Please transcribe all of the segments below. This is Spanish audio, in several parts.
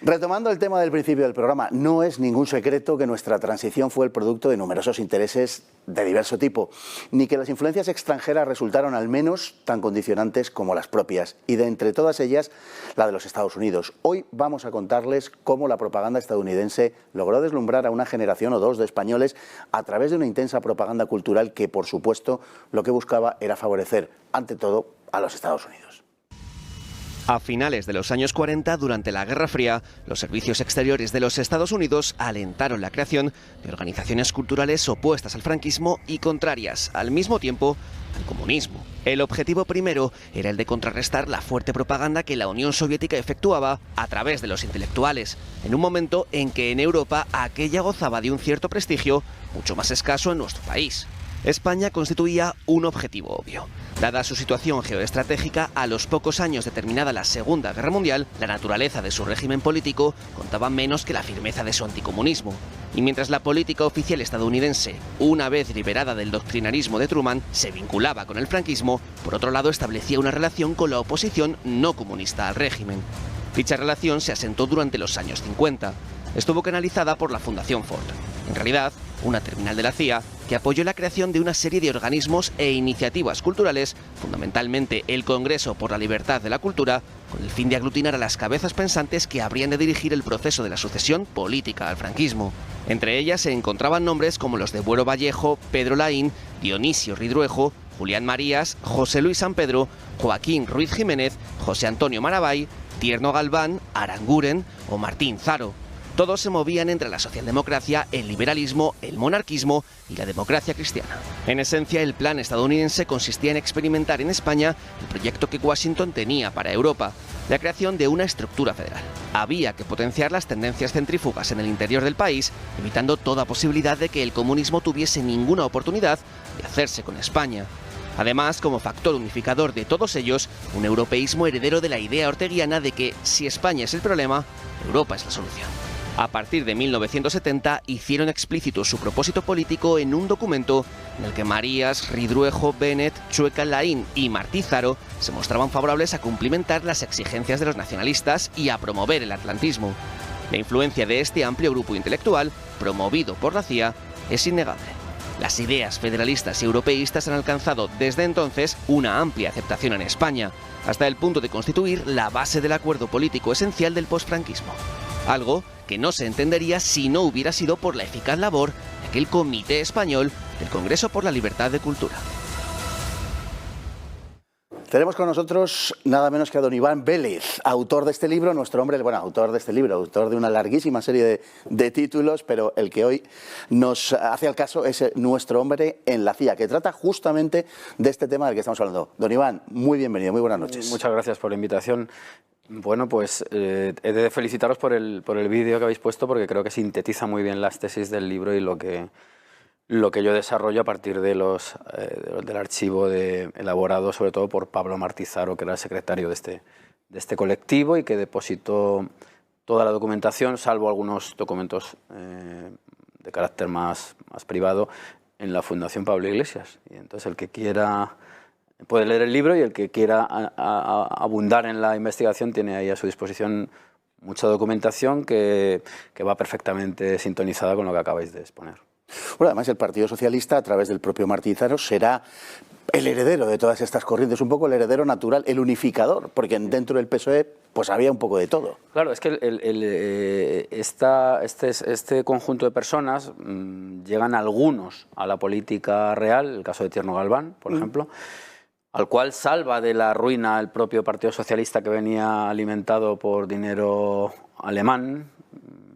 Retomando el tema del principio del programa, no es ningún secreto que nuestra transición fue el producto de numerosos intereses de diverso tipo, ni que las influencias extranjeras resultaron al menos tan condicionantes como las propias, y de entre todas ellas, la de los Estados Unidos. Hoy vamos a contarles cómo la propaganda estadounidense logró deslumbrar a una generación o dos de españoles a través de una intensa propaganda cultural que, por supuesto, lo que buscaba era favorecer, ante todo, a los Estados Unidos. A finales de los años 40, durante la Guerra Fría, los servicios exteriores de los Estados Unidos alentaron la creación de organizaciones culturales opuestas al franquismo y contrarias, al mismo tiempo, al comunismo. El objetivo primero era el de contrarrestar la fuerte propaganda que la Unión Soviética efectuaba a través de los intelectuales, en un momento en que en Europa aquella gozaba de un cierto prestigio mucho más escaso en nuestro país. España constituía un objetivo obvio. Dada su situación geoestratégica, a los pocos años de terminada la Segunda Guerra Mundial, la naturaleza de su régimen político contaba menos que la firmeza de su anticomunismo. Y mientras la política oficial estadounidense, una vez liberada del doctrinarismo de Truman, se vinculaba con el franquismo, por otro lado establecía una relación con la oposición no comunista al régimen. Dicha relación se asentó durante los años 50. Estuvo canalizada por la Fundación Ford. En realidad, una terminal de la CIA que apoyó la creación de una serie de organismos e iniciativas culturales, fundamentalmente el Congreso por la Libertad de la Cultura, con el fin de aglutinar a las cabezas pensantes que habrían de dirigir el proceso de la sucesión política al franquismo. Entre ellas se encontraban nombres como los de Buero Vallejo, Pedro Laín, Dionisio Ridruejo, Julián Marías, José Luis San Pedro, Joaquín Ruiz Jiménez, José Antonio Maravay, Tierno Galván, Aranguren o Martín Zaro. Todos se movían entre la socialdemocracia, el liberalismo, el monarquismo y la democracia cristiana. En esencia, el plan estadounidense consistía en experimentar en España el proyecto que Washington tenía para Europa, la creación de una estructura federal. Había que potenciar las tendencias centrífugas en el interior del país, evitando toda posibilidad de que el comunismo tuviese ninguna oportunidad de hacerse con España. Además, como factor unificador de todos ellos, un europeísmo heredero de la idea orteguiana de que, si España es el problema, Europa es la solución. A partir de 1970 hicieron explícito su propósito político en un documento en el que Marías, Ridruejo, Bennett, Chueca, Laín y Martí Zaro se mostraban favorables a cumplimentar las exigencias de los nacionalistas y a promover el atlantismo. La influencia de este amplio grupo intelectual, promovido por la CIA, es innegable. Las ideas federalistas y europeístas han alcanzado desde entonces una amplia aceptación en España, hasta el punto de constituir la base del acuerdo político esencial del posfranquismo. Algo que no se entendería si no hubiera sido por la eficaz labor de aquel Comité Español del Congreso por la Libertad de Cultura. Tenemos con nosotros nada menos que a don Iván Vélez, autor de este libro, autor de una larguísima serie de títulos, pero el que hoy nos hace al caso es Nuestro hombre en la CIA, que trata justamente de este tema del que estamos hablando. Don Iván, muy bienvenido, muy buenas noches. Muchas gracias por la invitación. Bueno, pues he de felicitaros por el vídeo que habéis puesto, porque creo que sintetiza muy bien las tesis del libro y lo que yo desarrollo a partir de del archivo elaborado sobre todo por Pablo Martí Zaro, que era el secretario de este colectivo y que depositó toda la documentación, salvo algunos documentos de carácter más privado, en la Fundación Pablo Iglesias. Y entonces el que quiera puede leer el libro, y el que quiera abundar en la investigación tiene ahí a su disposición mucha documentación que va perfectamente sintonizada con lo que acabáis de exponer. Bueno, además el Partido Socialista, a través del propio Martí Zaro, será el heredero de todas estas corrientes, un poco el heredero natural, el unificador, porque dentro del PSOE pues había un poco de todo. Claro, es que este conjunto de personas llegan algunos a la política real, el caso de Tierno Galván, por ejemplo, al cual salva de la ruina el propio Partido Socialista, que venía alimentado por dinero alemán,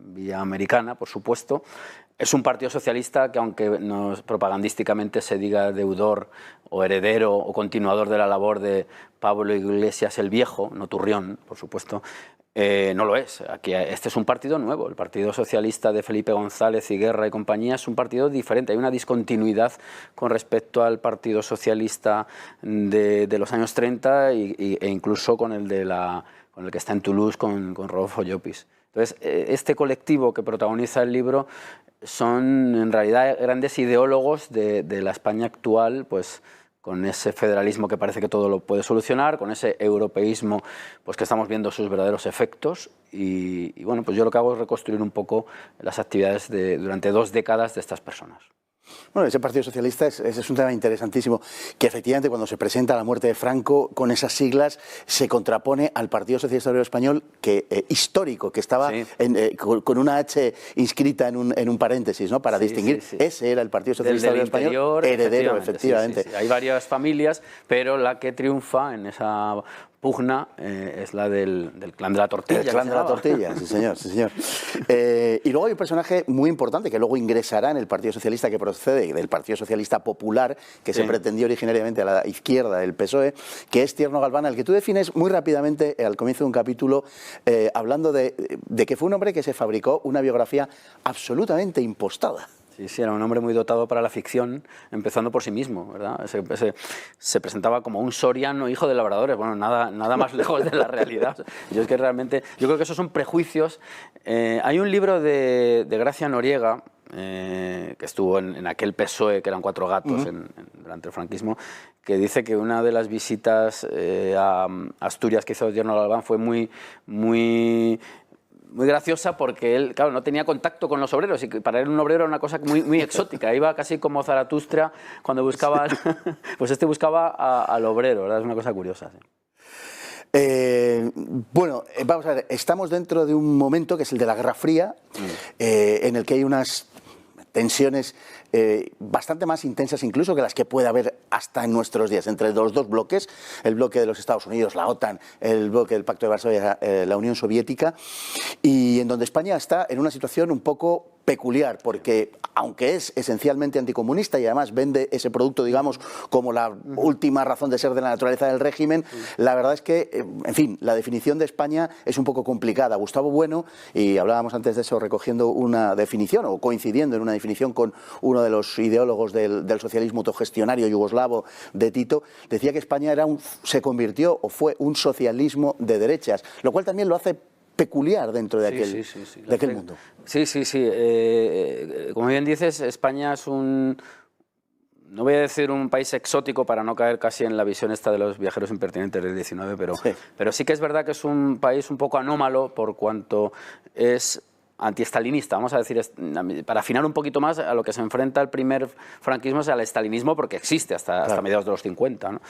vía americana, por supuesto. Es un Partido Socialista que, aunque propagandísticamente se diga deudor o heredero o continuador de la labor de Pablo Iglesias el Viejo, no Turrión, por supuesto, no lo es. Aquí, este es un partido nuevo. El Partido Socialista de Felipe González y Guerra y compañía es un partido diferente. Hay una discontinuidad con respecto al Partido Socialista de los años 30 e incluso con el que está en Toulouse, con Rodolfo Llopis. Entonces, este colectivo que protagoniza el libro son en realidad grandes ideólogos de la España actual, pues con ese federalismo que parece que todo lo puede solucionar, con ese europeísmo pues que estamos viendo sus verdaderos efectos y bueno, pues yo lo que hago es reconstruir un poco las actividades durante 2 décadas de estas personas. Bueno, ese Partido Socialista es un tema interesantísimo, que efectivamente cuando se presenta la muerte de Franco con esas siglas se contrapone al Partido Socialista Obrero Español histórico, que estaba con una H inscrita en un paréntesis, ¿no? Para distinguir. Ese era el Partido Socialista Obrero Español, heredero, efectivamente. Hay varias familias, pero la que triunfa en esa pugna es la del clan de la tortilla. El clan de la tortilla, sí señor, sí señor. Y luego hay un personaje muy importante que luego ingresará en el Partido Socialista, que procede del Partido Socialista Popular, que se pretendió originariamente a la izquierda del PSOE, que es Tierno Galván, al que tú defines muy rápidamente al comienzo de un capítulo, hablando de que fue un hombre que se fabricó una biografía absolutamente impostada. Sí, era un hombre muy dotado para la ficción, empezando por sí mismo, ¿verdad? Se presentaba como un soriano hijo de labradores, bueno, nada más lejos de la realidad. Yo creo que esos son prejuicios. Hay un libro de Gracia Noriega, que estuvo en aquel PSOE, que eran 4 gatos durante el franquismo, que dice que una de las visitas a Asturias que hizo Tierno Galván fue muy graciosa porque él, claro, no tenía contacto con los obreros y para él un obrero era una cosa muy exótica. Iba casi como Zaratustra cuando buscaba, pues buscaba al obrero, ¿verdad? Es una cosa curiosa. Sí. Bueno, vamos a ver, estamos dentro de un momento que es el de la Guerra Fría, en el que hay unas tensiones bastante más intensas incluso que las que puede haber hasta en nuestros días entre los 2 bloques, el bloque de los Estados Unidos, la OTAN, el bloque del Pacto de Varsovia, la Unión Soviética, y en donde España está en una situación un poco peculiar, porque aunque es esencialmente anticomunista y además vende ese producto, digamos, como la última razón de ser de la naturaleza del régimen, la verdad es que, en fin, la definición de España es un poco complicada. Gustavo Bueno, y hablábamos antes de eso recogiendo una definición o coincidiendo en una definición con uno de los ideólogos del socialismo autogestionario yugoslavo de Tito, decía que España se convirtió o fue un socialismo de derechas, lo cual también lo hace peculiar dentro de aquel mundo. Sí. Como bien dices, España es no voy a decir un país exótico para no caer casi en la visión esta de los viajeros impertinentes del 19, pero sí que es verdad que es un país un poco anómalo por cuanto es antiestalinista, vamos a decir, para afinar un poquito más a lo que se enfrenta el primer franquismo es al estalinismo porque existe hasta mediados de los 50, ¿no?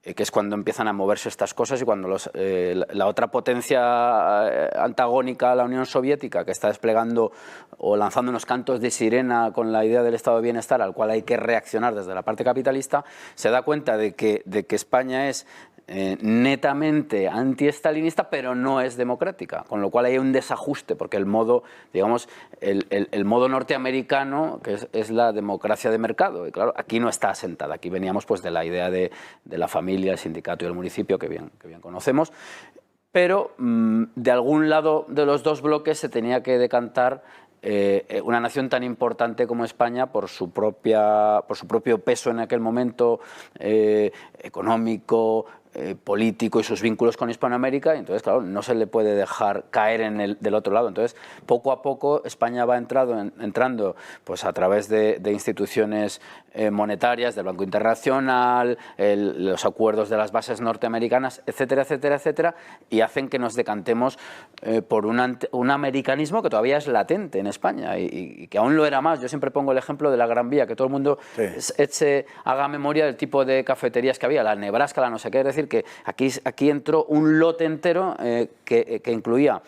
Que es cuando empiezan a moverse estas cosas y cuando la otra potencia antagónica a la Unión Soviética, que está desplegando o lanzando unos cantos de sirena con la idea del estado de bienestar al cual hay que reaccionar desde la parte capitalista, se da cuenta de que España es netamente antiestalinista, pero no es democrática, con lo cual hay un desajuste, porque el modo, digamos, el modo norteamericano, que es la democracia de mercado, y claro, aquí no está asentada, aquí veníamos pues de la idea de la familia, el sindicato y el municipio, que bien conocemos, pero de algún lado de los 2 bloques se tenía que decantar una nación tan importante como España por su propio peso en aquel momento económico, político y sus vínculos con Hispanoamérica, y entonces, claro, no se le puede dejar caer del otro lado. Entonces, poco a poco, España va entrando pues, a través de instituciones monetarias, del Banco Internacional, los acuerdos de las bases norteamericanas, etcétera, etcétera, etcétera, y hacen que nos decantemos por un americanismo que todavía es latente en España y que aún lo era más. Yo siempre pongo el ejemplo de la Gran Vía, que todo el mundo haga memoria del tipo de cafeterías que había, la Nebraska, la no sé qué, es decir, que aquí entró un lote entero que incluía,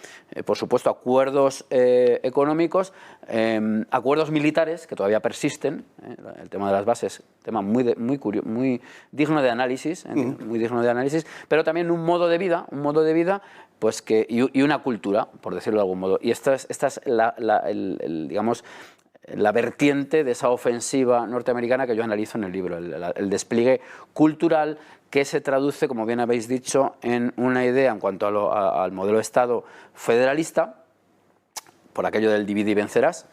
por supuesto, acuerdos económicos, acuerdos militares que todavía persisten, el tema de las bases, tema muy digno de análisis, muy digno de análisis, pero también un modo de vida pues y una cultura, por decirlo de algún modo. Y esta es digamos, la vertiente de esa ofensiva norteamericana que yo analizo en el libro, el despliegue cultural que se traduce, como bien habéis dicho, en una idea en cuanto al modelo de Estado federalista, por aquello del divide y vencerás,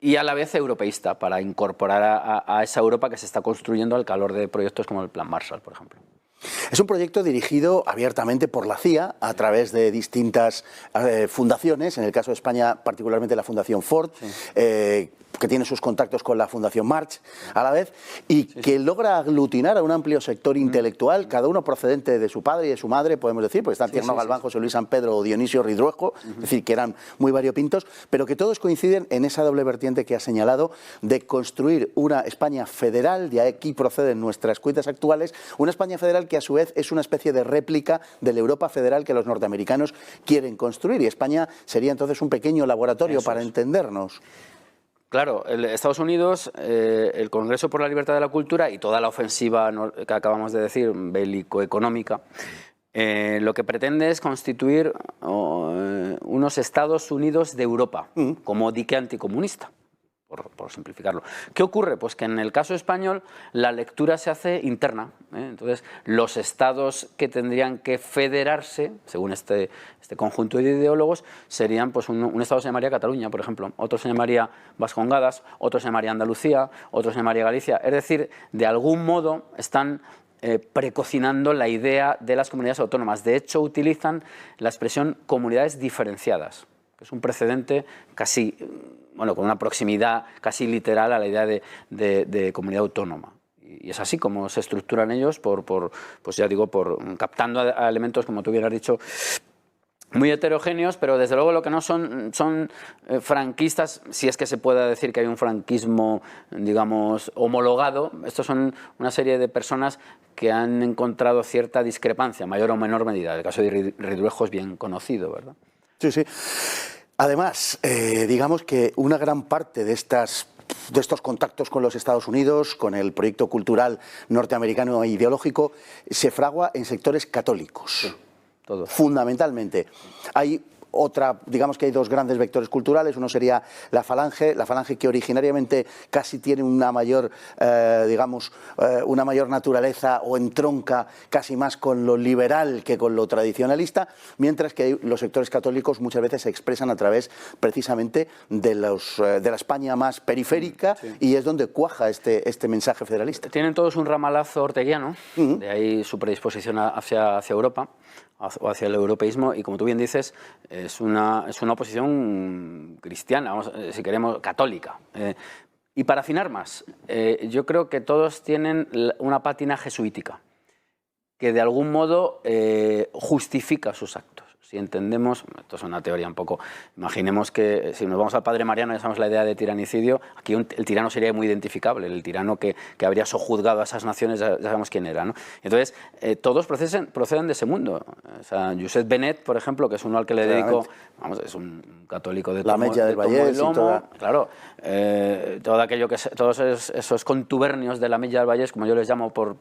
y a la vez europeísta, para incorporar a esa Europa que se está construyendo al calor de proyectos como el Plan Marshall, por ejemplo. Es un proyecto dirigido abiertamente por la CIA a través de distintas fundaciones, en el caso de España particularmente la Fundación Ford, que tiene sus contactos con la Fundación March a la vez, y que logra aglutinar a un amplio sector intelectual, cada uno procedente de su padre y de su madre, podemos decir, porque están Tierno Galván, José Luis San Pedro o Dionisio Ridruejo, es decir, que eran muy variopintos, pero que todos coinciden en esa doble vertiente que ha señalado de construir una España federal, de aquí proceden nuestras cuitas actuales, una España federal que a su vez es una especie de réplica de la Europa federal que los norteamericanos quieren construir, y España sería entonces un pequeño laboratorio para entendernos. Claro, Estados Unidos, el Congreso por la Libertad de la Cultura y toda la ofensiva que acabamos de decir, bélico-económica, lo que pretende es constituir unos Estados Unidos de Europa, como dique anticomunista, por simplificarlo. ¿Qué ocurre? Pues que en el caso español la lectura se hace interna, entonces los estados que tendrían que federarse, según este conjunto de ideólogos, serían, pues un estado se llamaría Cataluña, por ejemplo, otro se llamaría Vascongadas, otro se llamaría Andalucía, otro se llamaría Galicia, es decir, de algún modo están precocinando la idea de las comunidades autónomas. De hecho, utilizan la expresión comunidades diferenciadas, que es un precedente casi, bueno, con una proximidad casi literal a la idea de comunidad autónoma. Y es así como se estructuran ellos, pues ya digo, captando a elementos, como tú hubieras dicho, muy heterogéneos, pero desde luego lo que no son franquistas, si es que se puede decir que hay un franquismo, digamos, homologado. Estos son una serie de personas que han encontrado cierta discrepancia, mayor o menor medida. El caso de Ridruejo es bien conocido, ¿verdad? Sí, sí. Además, digamos que una gran parte de estos contactos con los Estados Unidos, con el proyecto cultural norteamericano e ideológico, se fragua en sectores católicos. Sí. Todo. Fundamentalmente. Digamos que hay dos grandes vectores culturales, uno sería la falange que originariamente casi tiene una mayor, una mayor naturaleza o entronca casi más con lo liberal que con lo tradicionalista, mientras que los sectores católicos muchas veces se expresan a través precisamente de la España más periférica, y es donde cuaja este mensaje federalista. Tienen todos un ramalazo orteguiano, de ahí su predisposición hacia Europa, o hacia el europeísmo, y como tú bien dices, es una oposición cristiana, si queremos, católica. Y para afinar más, yo creo que todos tienen una pátina jesuítica, que de algún modo justifica sus actos. Si entendemos, esto es una teoría un poco, imaginemos que si nos vamos al Padre Mariano y usamos la idea de tiranicidio, aquí el tirano sería muy identificable, el tirano que habría sojuzgado a esas naciones, ya sabemos quién era, ¿no? Entonces, todos proceden de ese mundo. O sea, Josep Benet, por ejemplo, que es uno al que le dedico, vamos, es un católico de la Mella del Vallès y toda... Claro, todos esos contubernios de la Mella del Vallès, como yo les llamo, por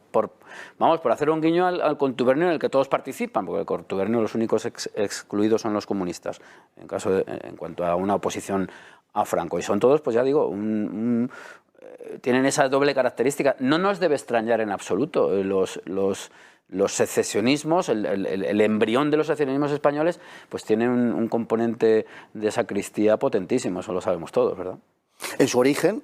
hacer un guiño al contubernio en el que todos participan, porque el contubernio los únicos excluidos son los comunistas, en cuanto a una oposición a Franco. Y son todos, pues ya digo, tienen esa doble característica. No nos debe extrañar en absoluto los secesionismos, el embrión de los secesionismos españoles, pues tienen un componente de sacristía potentísimo, eso lo sabemos todos, ¿verdad? En su origen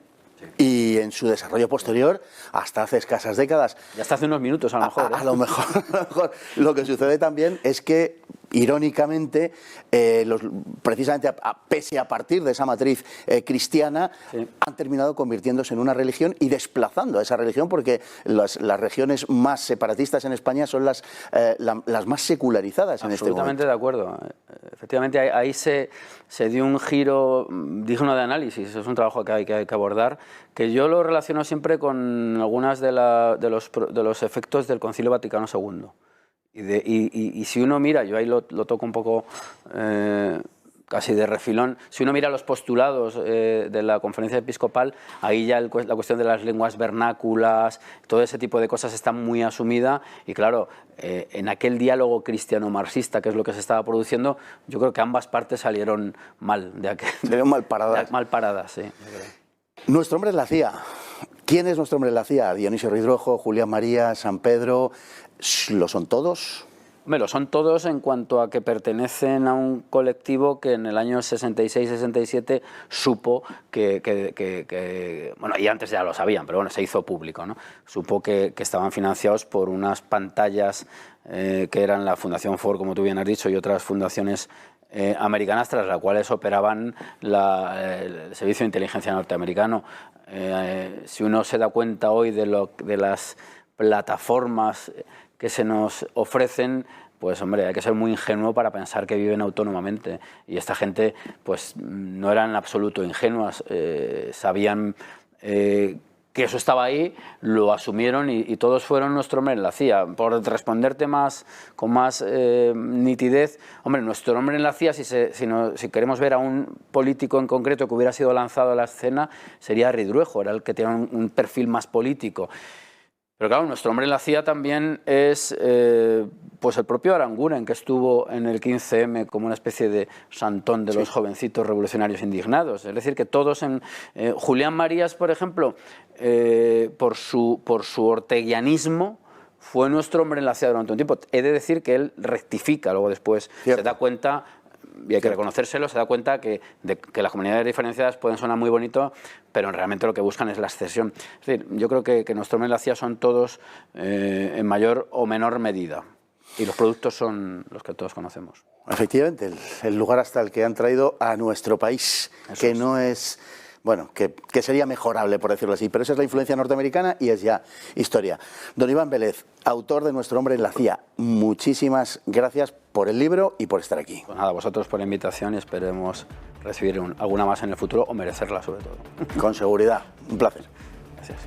y en su desarrollo posterior, hasta hace escasas décadas. Ya hasta hace unos minutos, a lo mejor. A lo mejor. Lo que sucede también es que, irónicamente, precisamente pese a partir de esa matriz cristiana, han terminado convirtiéndose en una religión y desplazando a esa religión, porque las regiones más separatistas en España son las más secularizadas en este momento. Absolutamente de acuerdo. Efectivamente, ahí se dio un giro digno de análisis. Es un trabajo que hay que abordar, que yo lo relaciono siempre con algunas de los efectos del Concilio Vaticano II. Y si uno mira, yo ahí lo toco un poco casi de refilón, si uno mira los postulados de la conferencia episcopal, ahí ya la cuestión de las lenguas vernáculas, todo ese tipo de cosas está muy asumida, y claro, en aquel diálogo cristiano-marxista, que es lo que se estaba produciendo, yo creo que ambas partes salieron mal. Salieron mal paradas. Mal paradas, sí. Nuestro hombre es la CIA. ¿Quién es nuestro hombre en la CIA? Dionisio Ridruejo, Julián María, San Pedro. ¿Lo son todos? Hombre, lo son todos en cuanto a que pertenecen a un colectivo que en el año 66-67 supo bueno, y antes ya lo sabían, pero bueno, se hizo público, ¿no? Supo que estaban financiados por unas pantallas que eran la Fundación Ford, como tú bien has dicho, y otras fundaciones americanas, tras las cuales operaban el Servicio de Inteligencia norteamericano. Si uno se da cuenta hoy de las plataformas que se nos ofrecen, pues hombre, hay que ser muy ingenuo para pensar que viven autónomamente. Y esta gente pues no eran en absoluto ingenuas, sabían que eso estaba ahí, lo asumieron y todos fueron nuestro hombre en la CIA. Por responderte con más nitidez, hombre, nuestro hombre en la CIA, si queremos ver a un político en concreto que hubiera sido lanzado a la escena, sería Ridruejo, era el que tenía un perfil más político. Pero claro, nuestro hombre en la CIA también es pues el propio Aranguren, que estuvo en el 15M como una especie de santón de los jovencitos revolucionarios indignados. Es decir, que todos Julián Marías, por ejemplo, por su orteguianismo, fue nuestro hombre en la CIA durante un tiempo. He de decir que él rectifica, luego después se da cuenta, y hay que reconocérselo, se da cuenta que las comunidades diferenciadas pueden sonar muy bonito, pero realmente lo que buscan es la excesión. Es decir, yo creo que nuestro hombre en la CIA son todos en mayor o menor medida, y los productos son los que todos conocemos. Efectivamente, el lugar hasta el que han traído a nuestro país, Eso que es. no es... Bueno, que sería mejorable, por decirlo así, pero esa es la influencia norteamericana y es ya historia. Don Iván Vélez, autor de Nuestro hombre en la CIA, muchísimas gracias por el libro y por estar aquí. Pues nada, vosotros por la invitación y esperemos recibir alguna más en el futuro o merecerla sobre todo. Con seguridad, un placer. Gracias.